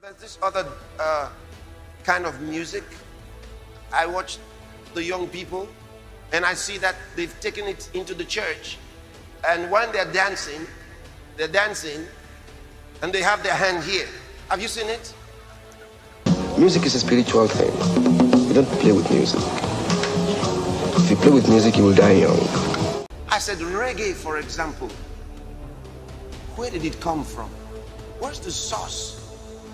There's this other kind of music. I watch the young people and I see that they've taken it into the church. And when they're dancing and they have their hand here. Have you seen it? Music is a spiritual thing. You don't play with music. If you play with music, you will die young. I said reggae, for example. Where did it come from? What's the source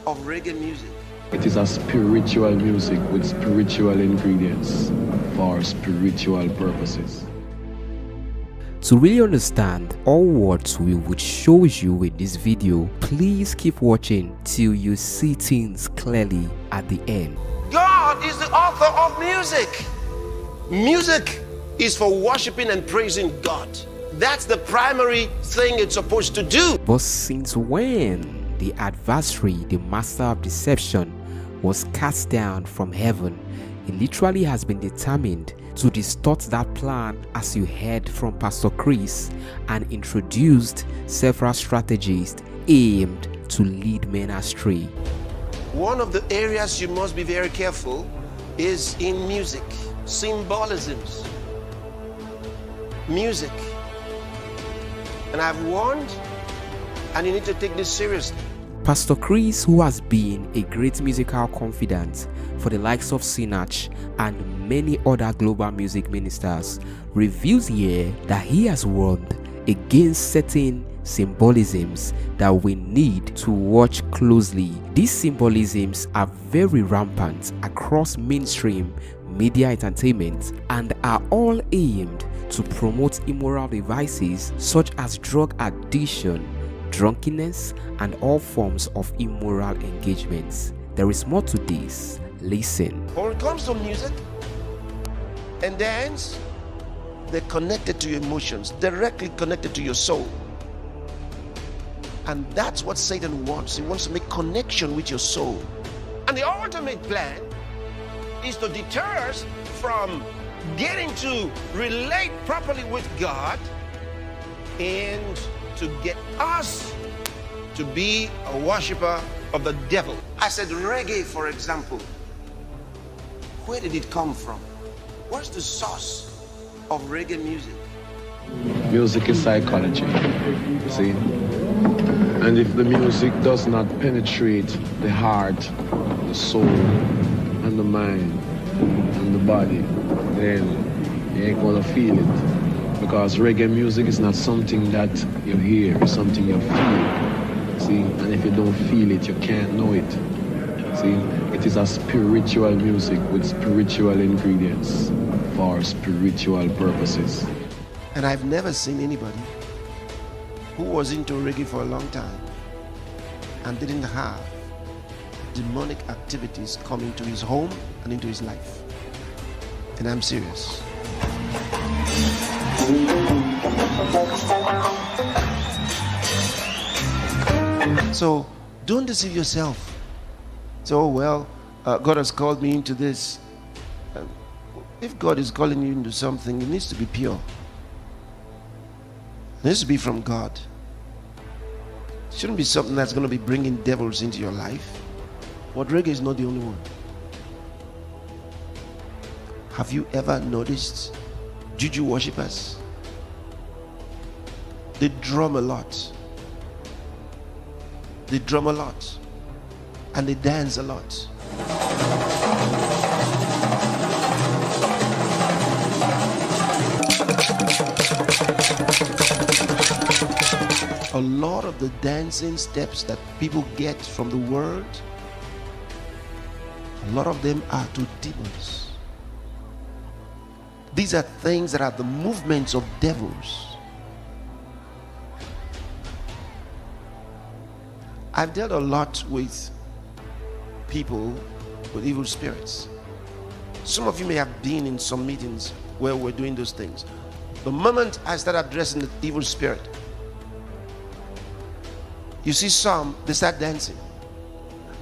of reggae music? It is a spiritual music with spiritual ingredients for spiritual purposes. To really understand all what we would show you in this video, please keep watching till you see things clearly at the end. God is the author of music. Music is for worshiping and praising God. That's the primary thing it's supposed to do. But since when the adversary, the master of deception, was cast down from heaven, it literally has been determined to distort that plan, as you heard from Pastor Chris, and introduced several strategies aimed to lead men astray. One of the areas you must be very careful is in music. Symbolisms. Music. And I've warned, and you need to take this seriously. Pastor Chris, who has been a great musical confidant for the likes of Sinach and many other global music ministers, reveals here that he has warned against certain symbolisms that we need to watch closely. These symbolisms are very rampant across mainstream media entertainment and are all aimed to promote immoral devices such as drug addiction, drunkenness, and all forms of immoral engagements. There is more to this. Listen. When it comes to music and dance, they're connected to your emotions, directly connected to your soul. And that's what Satan wants. He wants to make connection with your soul. And the ultimate plan is to deter us from getting to relate properly with God and to get us to be a worshiper of the devil. I said reggae, for example. Where did it come from? What's the source of reggae music? Music is psychology, see? And if the music does not penetrate the heart, the soul, and the mind, and the body, then you ain't gonna feel it. Because reggae music is not something that you hear, it's something you feel. See? And if you don't feel it, you can't know it. See? It is a spiritual music with spiritual ingredients for spiritual purposes. And I've never seen anybody who was into reggae for a long time and didn't have demonic activities come into his home and into his life. And I'm serious. So don't deceive yourself. So, oh, well, God has called me into this. If God is calling you into something, it needs to be pure. It needs to be from God. It shouldn't be something that's going to be bringing devils into your life. But reggae is not the only one. Have you ever noticed juju worshippers? They drum a lot. They drum a lot. And they dance a lot. A lot of the dancing steps that people get from the world, a lot of them are to demons. These are things that are the movements of devils. I've dealt a lot with people with evil spirits. Some of you may have been in some meetings where we're doing those things. The moment I start addressing the evil spirit, you see some, they start dancing.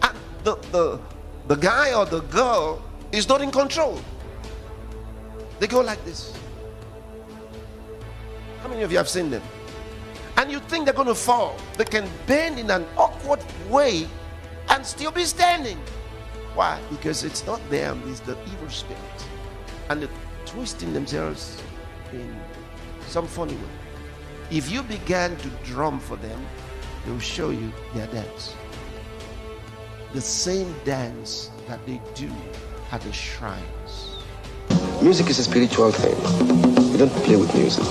And the guy or the girl is not in control. They go like this. How many of you have seen them? And you think they're going to fall. They can bend in an awkward way and still be standing. Why? Because it's not them, it's the evil spirit. And they're twisting themselves in some funny way. If you began to drum for them, they'll show you their dance. The same dance that they do at the shrines. Music is a spiritual thing. You don't play with music.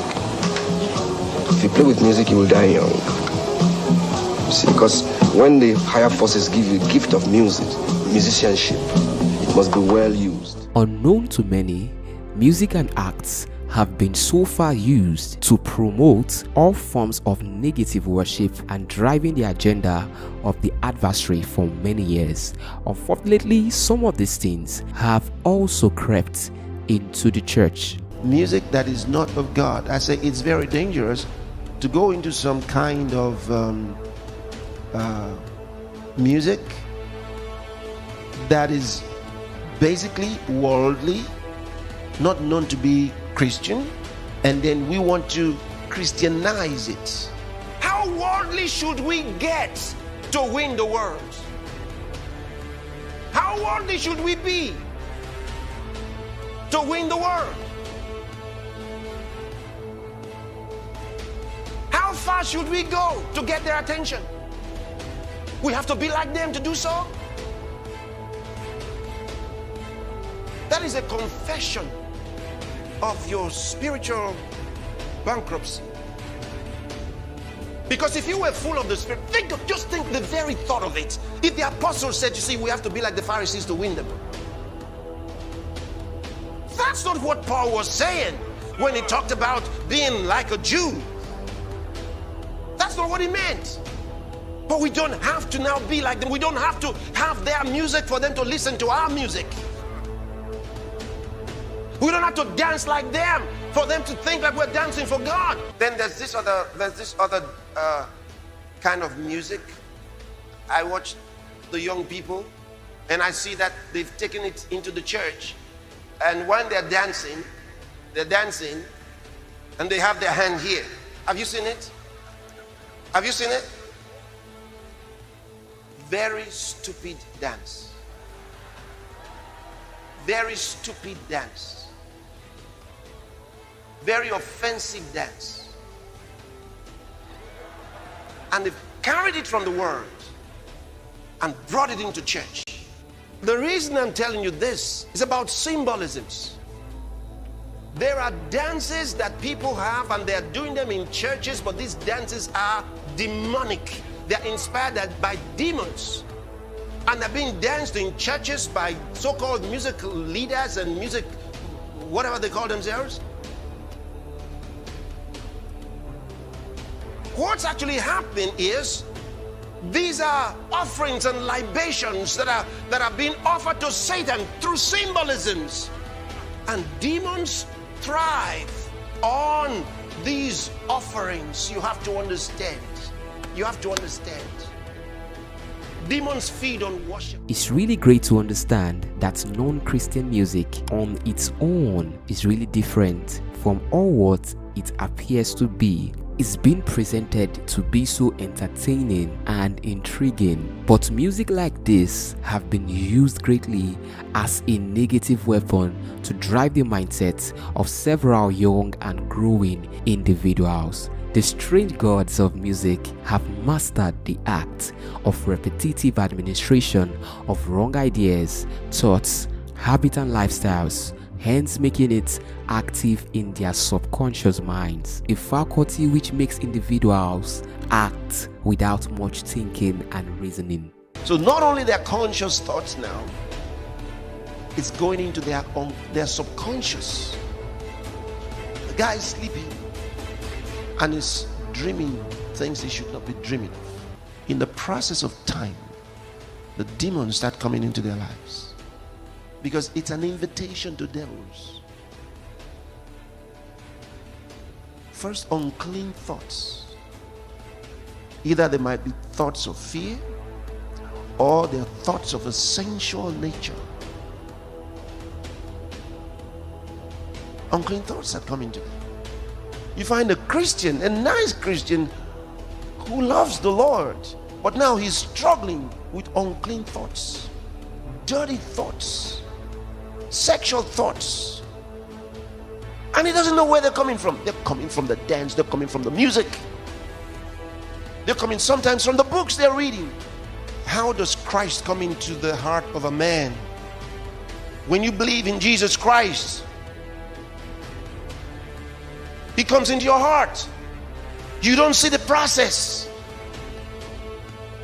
If you play with music, you will die young. You see, because when the higher forces give you the gift of music, musicianship, it must be well used. Unknown to many, music and acts have been so far used to promote all forms of negative worship and driving the agenda of the adversary for many years. Unfortunately, some of these things have also crept into the church. Music that is not of God, I say it's very dangerous to go into some kind of music that is basically worldly, not known to be Christian, and then we want to Christianize it. How worldly should we get to win the world? How worldly should we be to win the world? How far should we go to get their attention? We have to be like them to do so? That is a confession of your spiritual bankruptcy. Because if you were full of the Spirit, just think the very thought of it. If the apostles said, you see, we have to be like the Pharisees to win them. That's not what Paul was saying when he talked about being like a Jew. That's not what he meant. But we don't have to now be like them. We don't have to have their music for them to listen to our music. We don't have to dance like them for them to think like we're dancing for God. Then there's this other kind of music. I watch the young people and I see that they've taken it into the church. And when they're dancing and they have their hand here. Have you seen it? Have you seen it? Very stupid dance. Very stupid dance. Very offensive dance. And they've carried it from the world and brought it into church. The reason I'm telling you this is about symbolisms. There are dances that people have and they're doing them in churches, but these dances are demonic. They're inspired by demons. And they're being danced in churches by so-called music leaders and music, whatever they call themselves. What's actually happening is these are offerings and libations that are being offered to Satan through symbolisms. And demons thrive on these offerings. You have to understand. You have to understand. Demons feed on worship. It's really great to understand that non-Christian music on its own is really different from all what it appears to be. It's been presented to be so entertaining and intriguing, but music like this have been used greatly as a negative weapon to drive the mindset of several young and growing individuals. The strange gods of music have mastered the act of repetitive administration of wrong ideas, thoughts, habits and lifestyles, hence making it active in their subconscious minds, a faculty which makes individuals act without much thinking and reasoning. So not only their conscious thoughts now, it's going into their subconscious. The guy is sleeping and is dreaming things he should not be dreaming of. In the process of time, the demons start coming into their lives. Because it's an invitation to devils. First, unclean thoughts. Either they might be thoughts of fear or they're thoughts of a sensual nature. Unclean thoughts that come into them. You find a Christian, a nice Christian who loves the Lord, But now he's struggling with unclean thoughts, dirty thoughts, sexual thoughts. And he doesn't know where they're coming from. They're coming from the dance, they're coming from the music. They're coming sometimes from the books they're reading. How does Christ come into the heart of a man? When you believe in Jesus Christ, he comes into your heart. You don't see the process.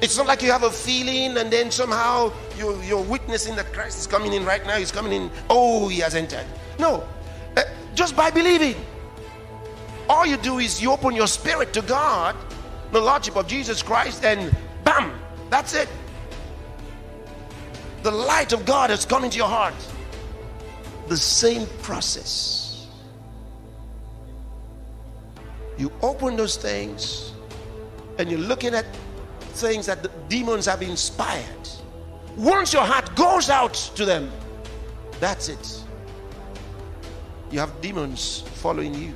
It's not like you have a feeling and then somehow you're witnessing that Christ is coming in right now. He's coming in. Oh, he has entered. No, just by believing. All you do is you open your spirit to God, the Lordship of Jesus Christ, and bam, that's it. The light of God has come into your heart. The same process. You open those things and you're looking at things that the demons have inspired. Once your heart goes out to them, that's it. You have demons following you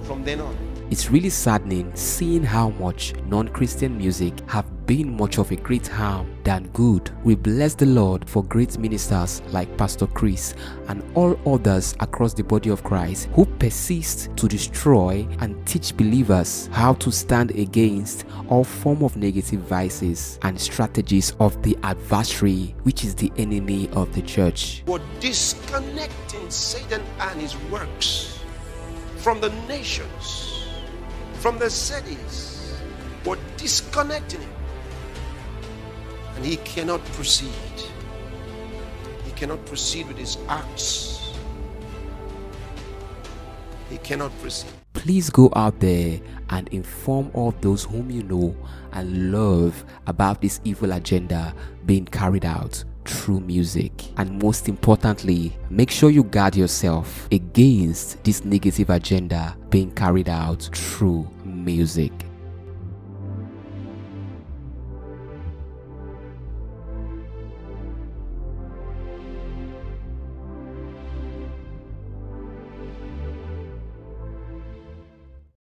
from then on. It's really saddening seeing how much non-Christian music have been much of a great harm than good. We bless the Lord for great ministers like Pastor Chris and all others across the body of Christ who persist to destroy and teach believers how to stand against all form of negative vices and strategies of the adversary, which is the enemy of the church. We're disconnecting Satan and his works from the nations, from the cities. We're disconnecting him. And he cannot proceed. He cannot proceed with his acts. He cannot proceed. Please go out there and inform all those whom you know and love about this evil agenda being carried out through music. And most importantly, make sure you guard yourself against this negative agenda being carried out through music.